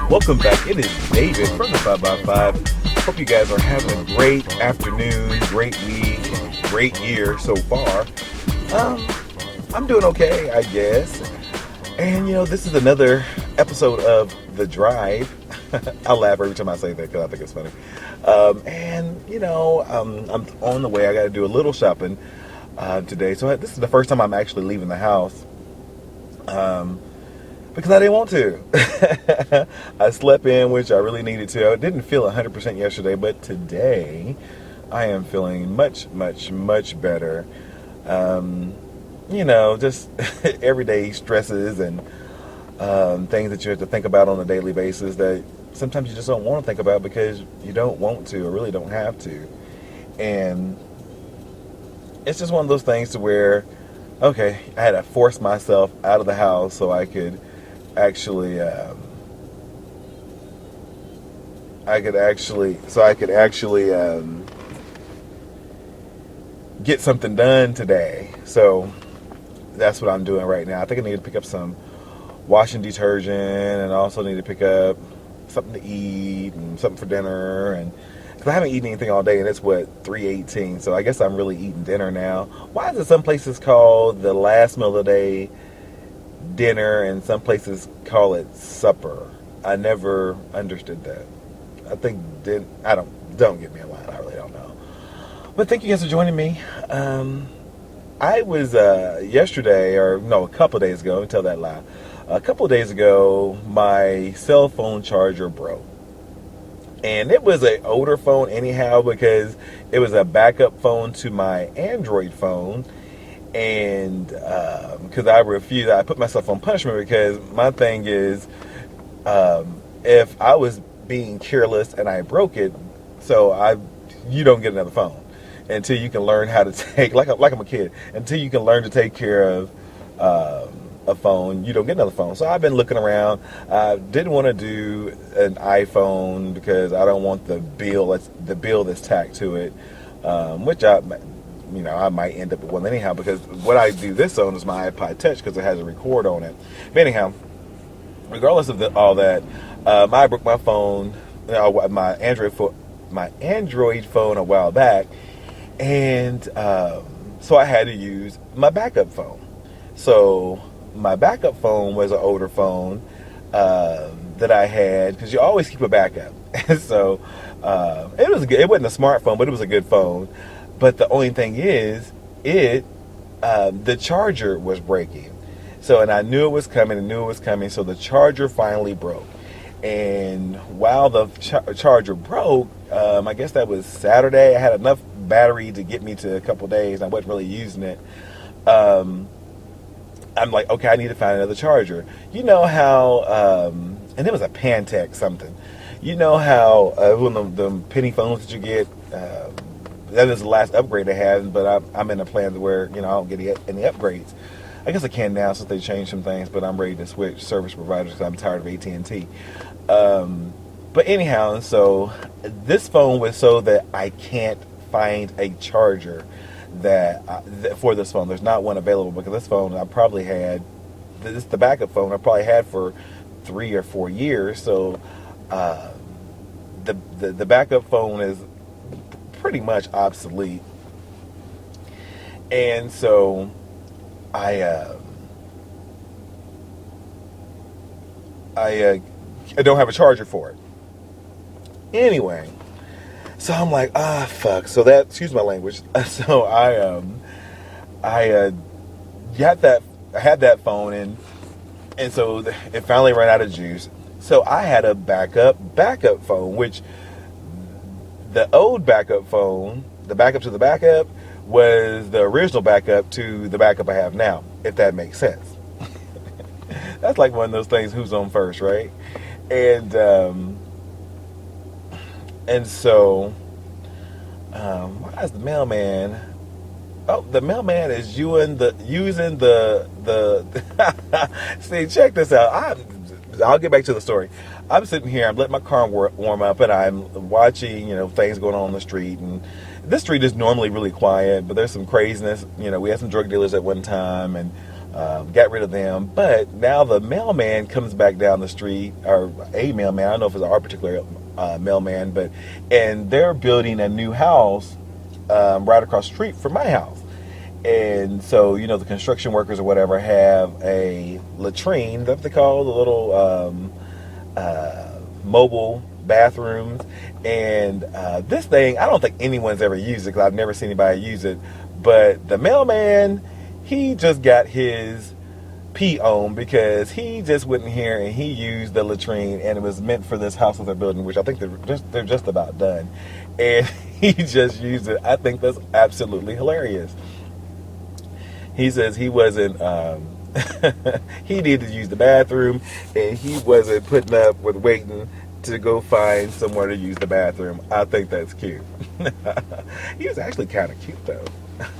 Welcome back. It is David from the 5x5. Hope you guys are having a great afternoon, great week, great year so far. I'm doing okay, I guess. And this is another episode of The Drive. I laugh every time I say that because I think it's funny. I'm on the way. I got to do a little shopping today. So this is the first time I'm actually leaving the house. Because I didn't want to. I slept in, which I really needed to. I didn't feel 100% yesterday, but today I am feeling much, much, much better. Just everyday stresses and things that you have to think about on a daily basis that sometimes you just don't want to think about because you don't want to or really don't have to. And it's just one of those things to where, okay, I had to force myself out of the house so I could actually get something done today. So that's what I'm doing right now. I think I need to pick up some washing detergent and also need to pick up something to eat and something for dinner, and because I haven't eaten anything all day and it's 3:18, so I guess I'm really eating dinner now. Why is it some places called the last meal of the day dinner and some places call it supper? I never understood that. I think don't get me in line. I really don't know. But thank you guys for joining me. I was yesterday, or no, a couple of days ago. Let me tell that lie. A couple of days ago, my cell phone charger broke, and it was an older phone anyhow because it was a backup phone to my Android phone. And because I put myself on punishment because my thing is, if I was being careless and I broke it, you don't get another phone until you can learn how to take, like I'm a kid, until you can learn to take care of a phone, you don't get another phone. So I've been looking around. I didn't want to do an iPhone because I don't want the bill that's tacked to it, which I might end up with one anyhow, because what I do this on is my iPod Touch because it has a record on it. But anyhow, regardless of all that, I broke my phone, my Android phone a while back, and so I had to use my backup phone. So my backup phone was an older phone that I had, because you always keep a backup. And so it was good. It wasn't a smartphone, but it was a good phone. But the only thing is, the charger was breaking. So, and I knew it was coming, so the charger finally broke. And while the charger broke, I guess that was Saturday, I had enough battery to get me to a couple days. I wasn't really using it. I'm like, okay, I need to find another charger. You know how, and it was a Pantech something. You know how one of them penny phones that you get, that is the last upgrade I have, but I'm in a plan to where, I don't get any upgrades. I guess I can now since they changed some things, but I'm ready to switch service providers because I'm tired of AT&T. But anyhow, so this phone was so that I can't find a charger for this phone. There's not one available because this phone the backup phone I probably had for 3 or 4 years. So the backup phone is pretty much obsolete, and so I don't have a charger for it. Anyway, so I'm like, fuck. So that, excuse my language. So I had that phone, and so it finally ran out of juice. So I had a backup phone, which the old backup phone, the backup to the backup, was the original backup to the backup I have now, if that makes sense. That's like one of those things, who's on first, right? And And so, why is the mailman? Oh, the mailman is using the. See, check this out. I'll get back to the story. I'm sitting here. I'm letting my car warm up, and I'm watching, things going on the street. And this street is normally really quiet, but there's some craziness. We had some drug dealers at one time, and got rid of them. But now the mailman comes back down the street, or a mailman. I don't know if it's our particular mailman, and they're building a new house right across the street from my house. And so, the construction workers or whatever have a latrine, that's what they call the little mobile bathrooms. And this thing, I don't think anyone's ever used it because I've never seen anybody use it. But the mailman, he just got his pee on because he just went in here and he used the latrine, and it was meant for this house that they're building, which I think they're just about done. And he just used it. I think that's absolutely hilarious. He says he wasn't, he needed to use the bathroom, and he wasn't putting up with waiting to go find somewhere to use the bathroom. I think that's cute. He was actually kind of cute, though.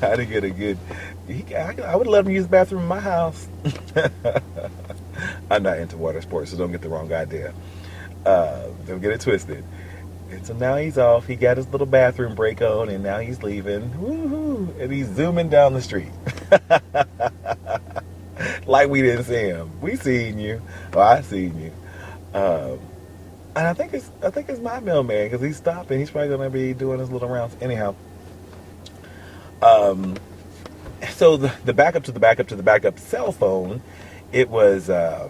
I didn't get a good, I would let him use the bathroom in my house. I'm not into water sports, so don't get the wrong idea. Don't get it twisted. And so now he's off. He got his little bathroom break on, and now he's leaving. Woohoo! And he's zooming down the street. Like we didn't see him. We seen you. Well, I seen you. And I think it's my mailman because he's stopping. He's probably gonna be doing his little rounds anyhow. So the backup to the backup to the backup cell phone, it was so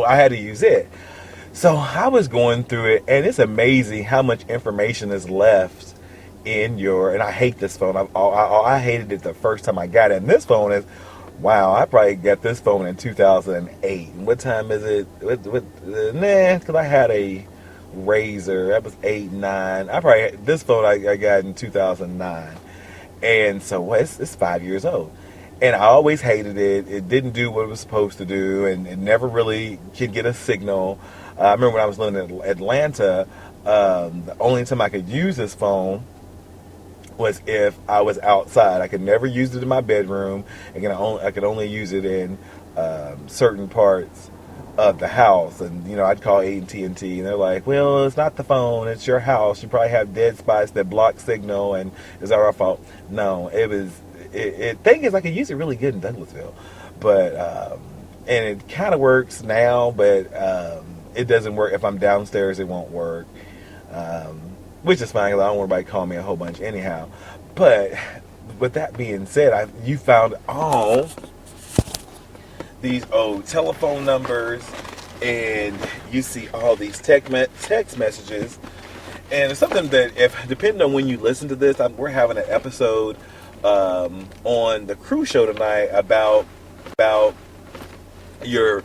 I had to use it. So I was going through it, and it's amazing how much information is left in and I hate this phone. I hated it the first time I got it. And this phone is, wow, I probably got this phone in 2008. And what time is it? Because I had a Razor. That was 8, 9. This phone I got in 2009. And so it's 5 years old. And I always hated it. It didn't do what it was supposed to do, and it never really could get a signal. I remember when I was living in Atlanta, the only time I could use this phone was if I was outside. I could never use it in my bedroom. I could only use it in certain parts of the house. And, I'd call AT&T, and they're like, well, it's not the phone, it's your house. You probably have dead spots that block signal, and is that our fault? No, thing is, I could use it really good in Douglasville. But, and it kind of works now, but it doesn't work. If I'm downstairs, it won't work. Which is fine because I don't want anybody calling me a whole bunch anyhow. But with that being said, you found all these old telephone numbers, and you see all these text messages. And it's something that, depending on when you listen to this, we're having an episode on the Crew Show tonight about your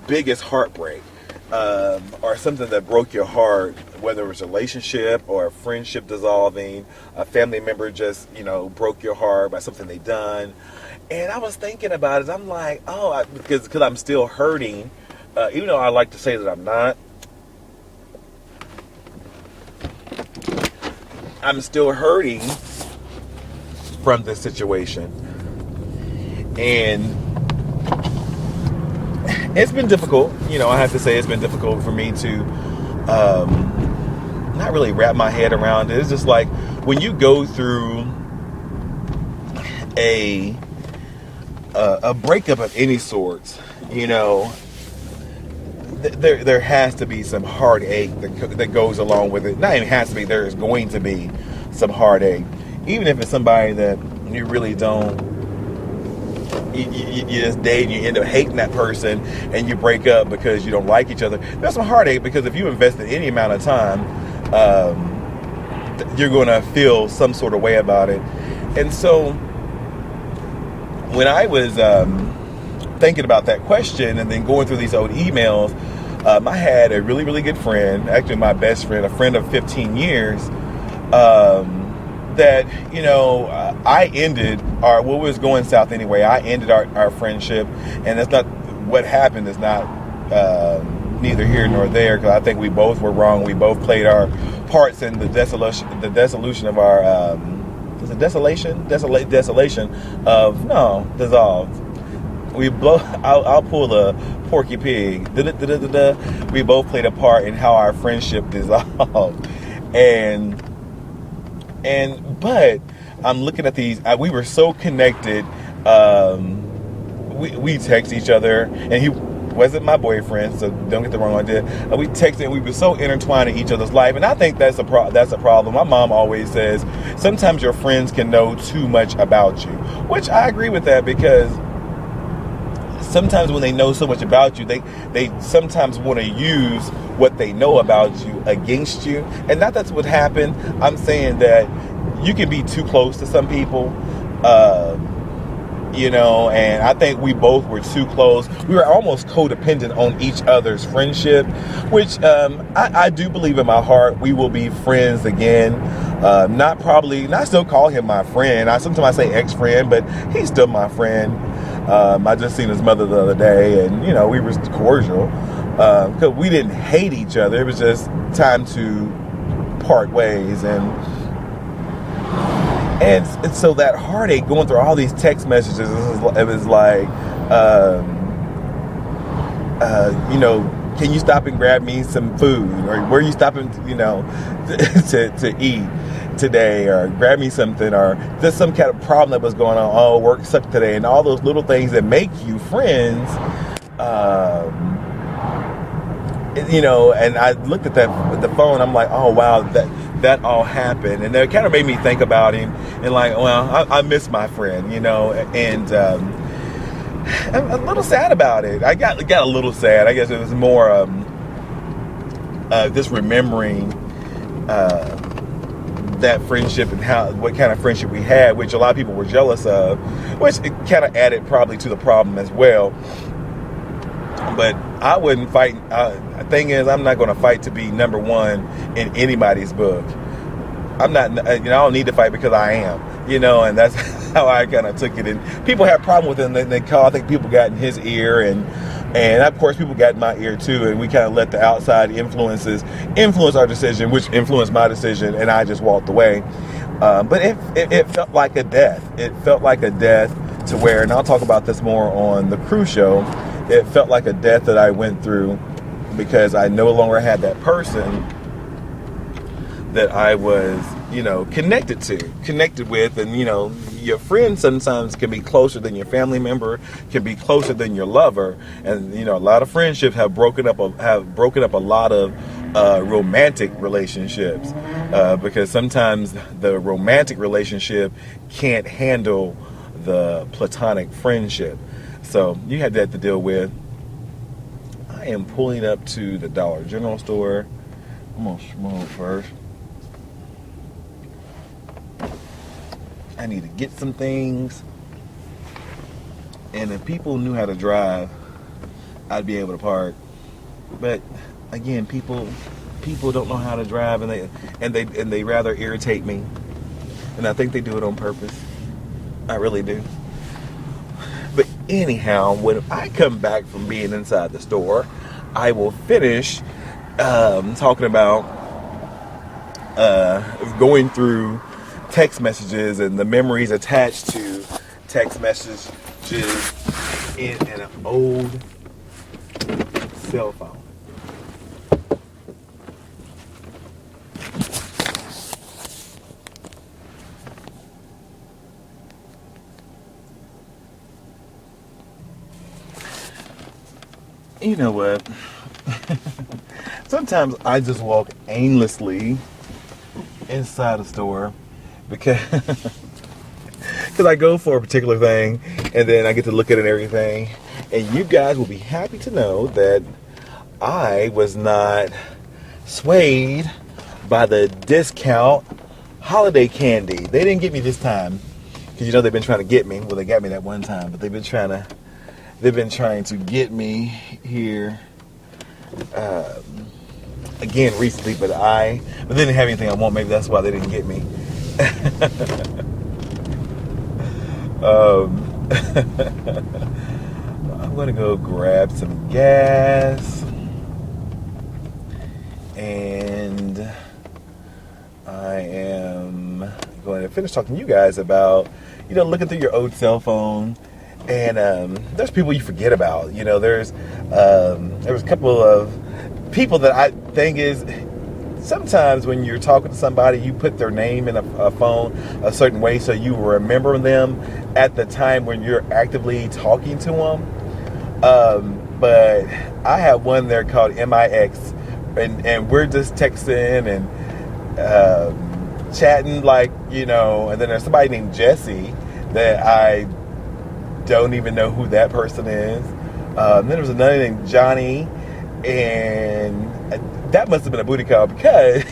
biggest heartbreak. Or something that broke your heart, whether it was a relationship or a friendship dissolving, a family member just, broke your heart by something they done. And I was thinking about it. I'm like, because I'm still hurting, even though I like to say that I'm not. I'm still hurting from this situation. And it's been difficult, I have to say it's been difficult for me to not really wrap my head around it. It's just like when you go through a breakup of any sort, there has to be some heartache that goes along with it. Not even has to be, there is going to be some heartache. Even if it's somebody that you really don't, you just date and you end up hating that person and you break up because you don't like each other. There's some heartache because if you invested any amount of time, you're going to feel some sort of way about it. And so when I was thinking about that question and then going through these old emails, I had a really, really good friend, actually my best friend, a friend of 15 years, that, I ended what was going south anyway. I ended our friendship, and that's not what happened. Is not neither here nor there, because I think we both were wrong. We both played our parts in the dissolution of our is it desolation of dissolved. We both. I'll pull the Porky Pig. We both played a part in how our friendship dissolved, but I'm looking at these. We were so connected. We text each other, and he wasn't my boyfriend, so don't get the wrong idea. We texted, and we were so intertwined in each other's life, and I think that's a problem. My mom always says sometimes your friends can know too much about you, which I agree with that, because sometimes when they know so much about you, they sometimes want to use what they know about you against you. And not that's what happened. I'm saying that you can be too close to some people, and I think we both were too close. We were almost codependent on each other's friendship, which I do believe in my heart we will be friends again. Not still call him my friend. Sometimes I say ex-friend, but he's still my friend. I just seen his mother the other day, and we were cordial because we didn't hate each other. It was just time to part ways, and so that heartache going through all these text messages, it was like, can you stop and grab me some food, or where are you stopping, to eat today, or grab me something, or there's some kind of problem that was going on. Oh, work sucked today, and all those little things that make you friends. And I looked at the phone. I'm like, oh wow, that all happened, and it kind of made me think about him, and like, well, I miss my friend, and I'm a little sad about it. I got a little sad. I guess it was more just remembering that friendship and what kind of friendship we had, which a lot of people were jealous of, which it kind of added probably to the problem as well. But I wouldn't fight. The thing is, I'm not going to fight to be number one in anybody's book. I'm not. I don't need to fight because I am. And that's how I kind of took it. And people have problems with it. And they call. I think people got in his ear, and of course people got in my ear too. And we kind of let the outside influences influence our decision, which influenced my decision, and I just walked away. But it felt like a death. It felt like a death to where, and I'll talk about this more on the cruise show. It felt like a death that I went through because I no longer had that person that I was, connected with. And, your friend sometimes can be closer than your family member, can be closer than your lover. And, a lot of friendships have broken up a lot of romantic relationships because sometimes the romantic relationship can't handle the platonic friendship. So you had that to deal with. I am pulling up to the Dollar General store. I'm going to smoke first. I need to get some things. And if people knew how to drive, I'd be able to park. But again, people don't know how to drive, and they rather irritate me. And I think they do it on purpose. I really do. But anyhow, when I come back from being inside the store, I will finish talking about going through text messages and the memories attached to text messages in an old cell phone. You know what? Sometimes I just walk aimlessly inside a store because I go for a particular thing and then I get to look at it and everything. And you guys will be happy to know that I was not swayed by the discount holiday candy. They didn't get me this time because they've been trying to get me. Well, they got me that one time, but they've been trying to get me here again recently, but they didn't have anything I want. Maybe that's why they didn't get me. I'm gonna go grab some gas. and I am going to finish talking to you guys about, looking through your old cell phone, and there's people you forget about. There was a couple of people that I think is sometimes when you're talking to somebody, you put their name in a phone a certain way so you remember them at the time when you're actively talking to them. But I have one there called MIX, and we're just texting and chatting, and then there's somebody named Jesse that I don't even know who that person is. Then there was another named Johnny, and that must have been a booty call because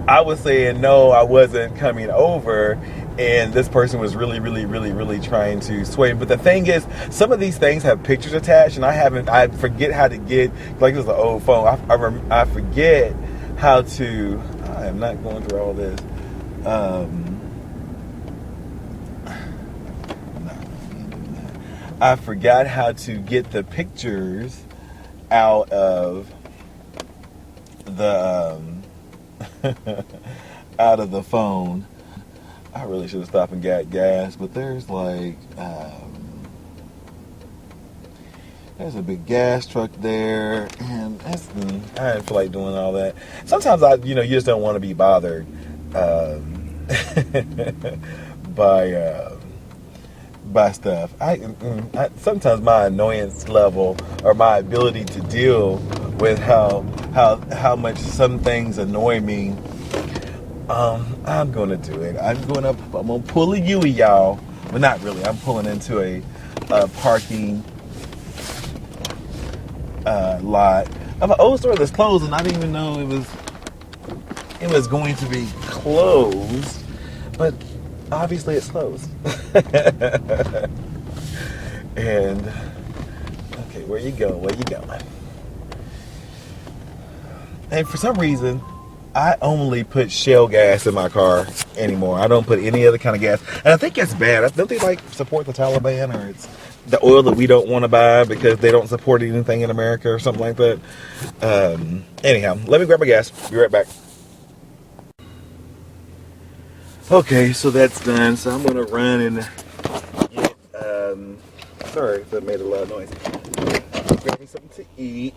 I was saying no, I wasn't coming over, and this person was really, really, really, really trying to sway. But the thing is, some of these things have pictures attached, and I forget how to get, like, this is an old phone. I forget how to. I am not going through all this. I forgot how to get the pictures out of the out of the phone. I really should have stopped and got gas, but there's there's a big gas truck there, and I didn't feel like doing all that. Sometimes you just don't want to be bothered by stuff. Sometimes my annoyance level, or my ability to deal with how much some things annoy me. I'm gonna do it. I'm gonna pull a Yui, y'all. Well, not really. I'm pulling into a parking lot of an old store that's closed, and I didn't even know it was going to be closed, but obviously it's closed. And okay, where you going? And for some reason, I only put Shell gas in my car anymore. I don't put any other kind of gas, and I think it's bad. Don't they support the Taliban, or it's the oil that we don't want to buy because they don't support anything in America or something like that? Anyhow, let me grab my gas. Be right back. Okay, so that's done. So I'm gonna run and get. Sorry if that made a lot of noise. Grab me something to eat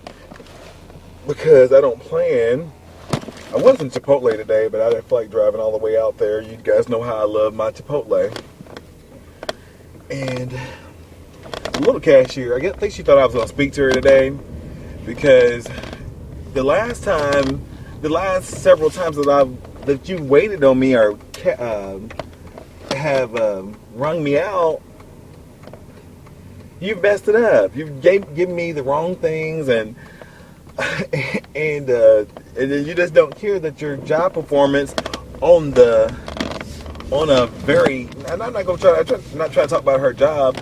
because I don't plan. I was in Chipotle today, but I didn't feel like driving all the way out there. You guys know how I love my Chipotle. And the little cashier, I think she thought I was going to speak to her today, because the last several times that you waited on me or have rung me out, you've messed it up. You've given me the wrong things, and then you just don't care that your job performance on a very, and I'm not trying to talk about her job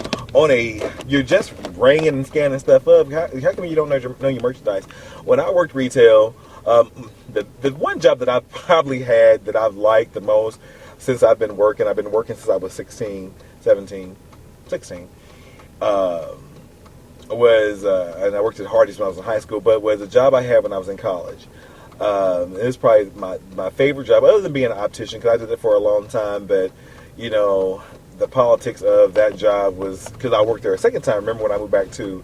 you're just ringing and scanning stuff up. How come you don't know your merchandise? When I worked retail, the one job that I probably had that I've liked the most since I've been working since I was 16, 17, 16, was, and I worked at Hardee's when I was in high school, but was a job I had when I was in college. It was probably my favorite job, other than being an optician, because I did it for a long time. But the politics of that job was, because I worked there a second time. Remember when I moved back to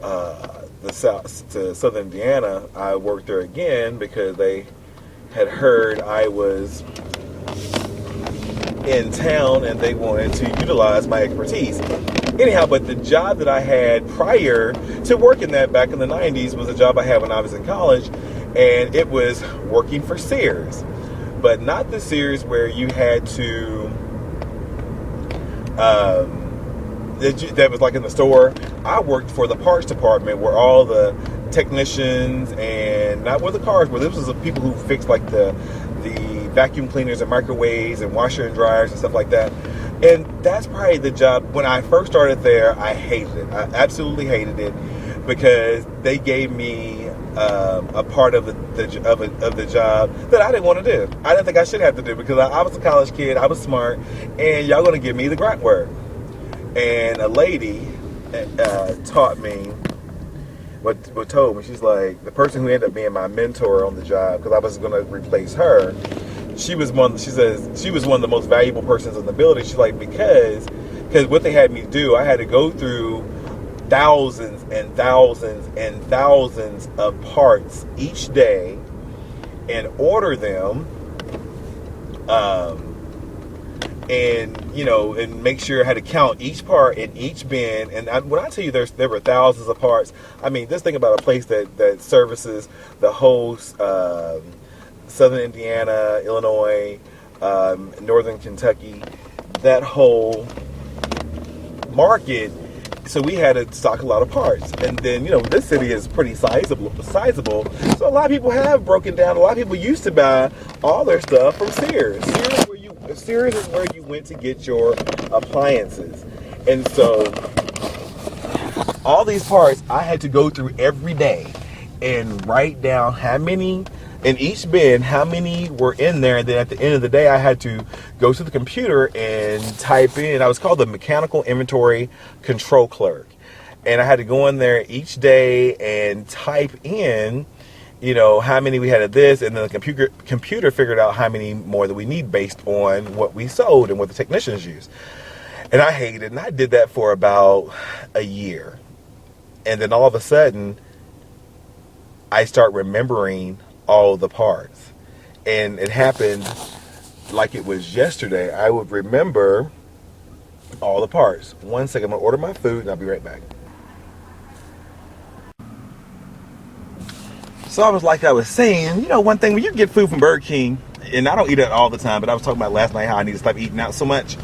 the south, to southern Indiana, I worked there again because they had heard I was in town and they wanted to utilize my expertise. Anyhow, but the job that I had prior to working that back in the 90s was a job I had when I was in college, and it was working for Sears. But not the Sears where you had to, that was like in the store. I worked for the parts department where all the technicians, and not where the cars were, this was the people who fixed like the vacuum cleaners and microwaves and washer and dryers and stuff like that. And that's probably the job, when I first started there, I hated it. I absolutely hated it, because they gave me a part of the job that I didn't want to do. I didn't think I should have to do, because I was a college kid, I was smart, and y'all going to give me the grunt work. And a lady taught me what told me. She's like, the person who ended up being my mentor on the job, because I was going to replace her. She says she was one of the most valuable persons in the building. She's like, because what they had me do, I had to go through thousands and thousands and thousands of parts each day and order them, and make sure I had to count each part in each bin. And when I tell you there were thousands of parts, I mean, just think about a place that services the whole Southern Indiana, Illinois, Northern Kentucky, that whole market. So we had to stock a lot of parts. And then, this city is pretty sizable. So a lot of people have broken down. A lot of people used to buy all their stuff from Sears. Sears is where you went to get your appliances. And so all these parts I had to go through every day and write down how many in each bin, how many were in there. And then at the end of the day, I had to go to the computer and type in. I was called the mechanical inventory control clerk. And I had to go in there each day and type in, how many we had of this. And then the computer figured out how many more that we need based on what we sold and what the technicians used. And I hated it. And I did that for about a year. And then all of a sudden, I start remembering all the parts. And it happened like it was yesterday. I would remember all the parts. 1 second, I'm going to order my food and I'll be right back. So I was saying, one thing, when you get food from Burger King, and I don't eat it all the time, but I was talking about last night how I need to stop eating out so much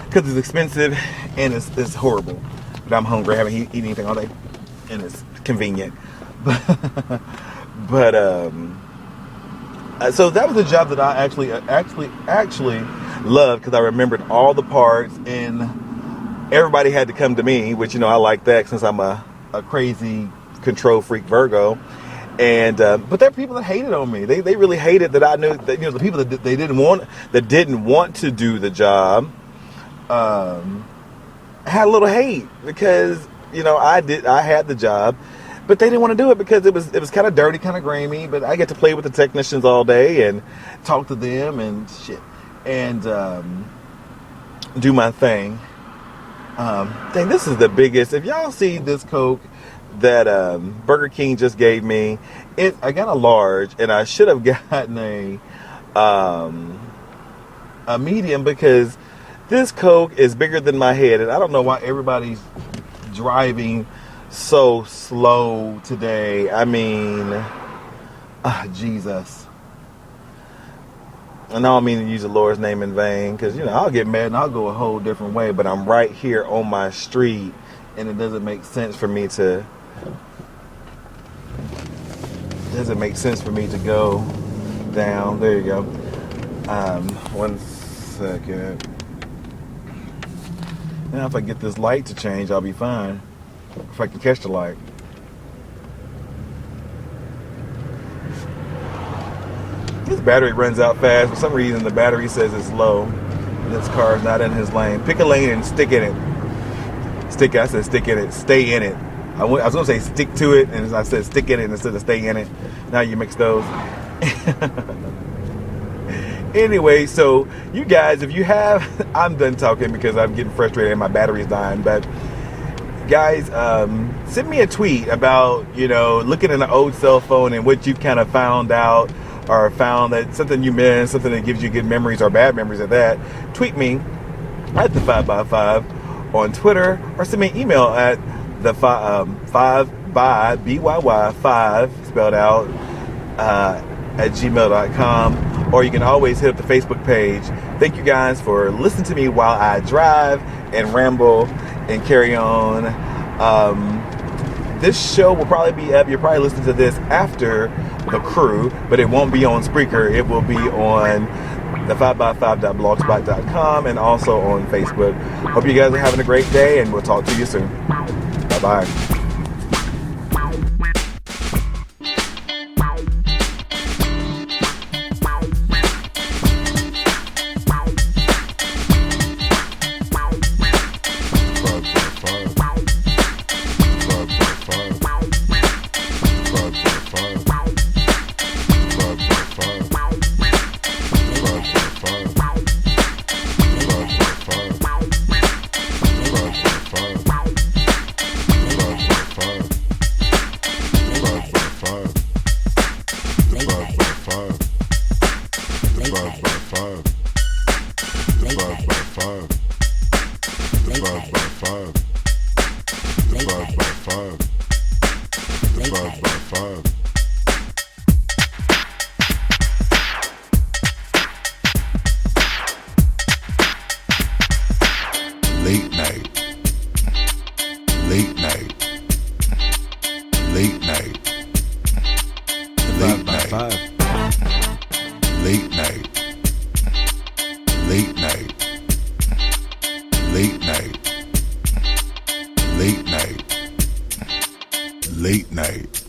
because it's expensive and it's horrible. But I'm hungry, I haven't eaten anything all day, and it's convenient. But so that was a job that I actually loved, because I remembered all the parts and everybody had to come to me, which I like that since I'm a crazy control freak Virgo. And but there are people that hated on me. They really hated that I knew that the people that they didn't want to do the job had a little hate because I had the job. But they didn't want to do it because it was kind of dirty, kind of grimy. But I get to play with the technicians all day and talk to them and shit. And do my thing. Dang, this is the biggest. If y'all see this Coke that Burger King just gave me, I got a large. And I should have gotten a medium because this Coke is bigger than my head. And I don't know why everybody's driving so slow today. I mean, Jesus. And I don't mean to use the Lord's name in vain, because I'll get mad and I'll go a whole different way, but I'm right here on my street and it doesn't make sense for me to go down. There you go. 1 second. Now if I get this light to change, I'll be fine. If I can catch the light. This battery runs out fast. For some reason, the battery says it's low. This car is not in his lane. Pick a lane and stick in it. I said stick in it. Stay in it. I was going to say stick to it, and I said stick in it instead of stay in it. Now you mix those. Anyway, so you guys, if you have... I'm done talking because I'm getting frustrated and my battery's dying, but... Guys, send me a tweet about, looking at an old cell phone and what you've kind of found out or found that something you missed, something that gives you good memories or bad memories of that. Tweet me at the 5x5 on Twitter, or send me an email at the 5 by BYY 5 spelled out at gmail.com, or you can always hit up the Facebook page. Thank you guys for listening to me while I drive and ramble and carry on. This show will probably be up. You're probably listening to this after The Crew, but it won't be on Spreaker. It will be on the 5x5.blogspot.com and also on Facebook. Hope you guys are having a great day, and we'll talk to you soon. Bye-bye. five. The Late 5 night. by 5. Late night. Late night. Late night. Late night. Late night. Late night. Late night. Late night. Late night.